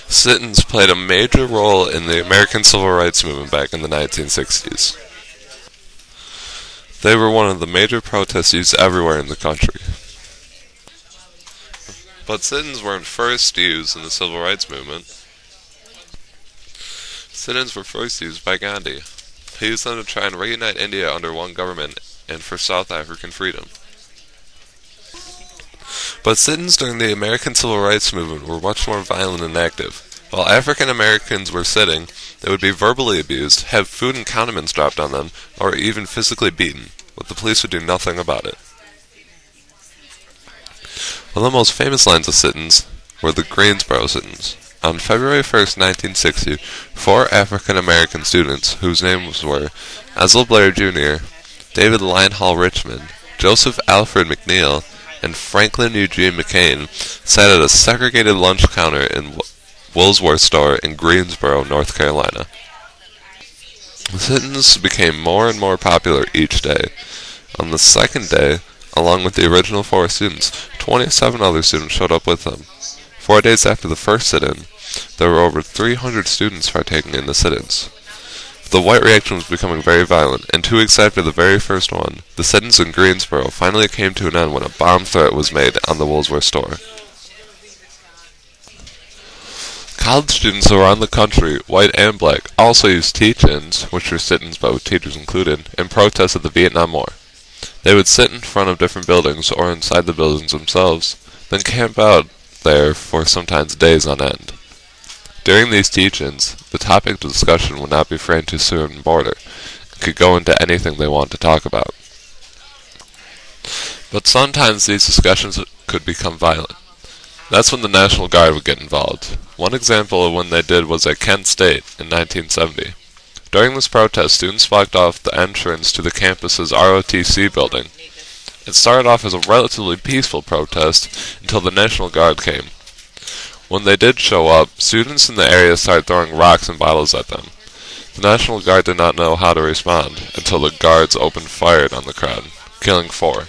Sit-ins played a major role in the American Civil Rights Movement back in the 1960s. They were one of the major protests used everywhere in the country. But sit-ins weren't first used in the Civil Rights Movement. Sit-ins were first used by Gandhi. He used them to try and reunite India under one government and for South African freedom. But sit-ins during the American Civil Rights Movement were much more violent and active. While African Americans were sitting, they would be verbally abused, have food and condiments dropped on them, or even physically beaten, but the police would do nothing about it. One of the most famous lines of sit-ins were the Greensboro sit-ins. On February 1st, 1960, 4 African American students, whose names were Ethel Blair Jr., David Lionel Richmond, Joseph Alfred McNeil, and Franklin Eugene McCain, sat at a segregated lunch counter in Woolworth store in Greensboro, North Carolina. The sit-ins became more and more popular each day. On the second day, along with the original 4 students, 27 other students showed up with them. 4 days after the first sit-in, there were over 300 students partaking in the sit-ins. The white reaction was becoming very violent, and 2 weeks after the very first one, the sit-ins in Greensboro finally came to an end when a bomb threat was made on the Woolworth store. College students around the country, white and black, also used teach-ins, which were sit-ins but with teachers included, in protest of the Vietnam War. They would sit in front of different buildings or inside the buildings themselves, then camp out there for sometimes days on end. During these teach-ins, the topic of discussion would not be framed to a certain border, and could go into anything they want to talk about. But sometimes these discussions could become violent. That's when the National Guard would get involved. One example of when they did was at Kent State in 1970. During this protest, students blocked off the entrance to the campus's ROTC building. It started off as a relatively peaceful protest until the National Guard came. When they did show up, students in the area started throwing rocks and bottles at them. The National Guard did not know how to respond until the guards opened fire on the crowd, killing 4.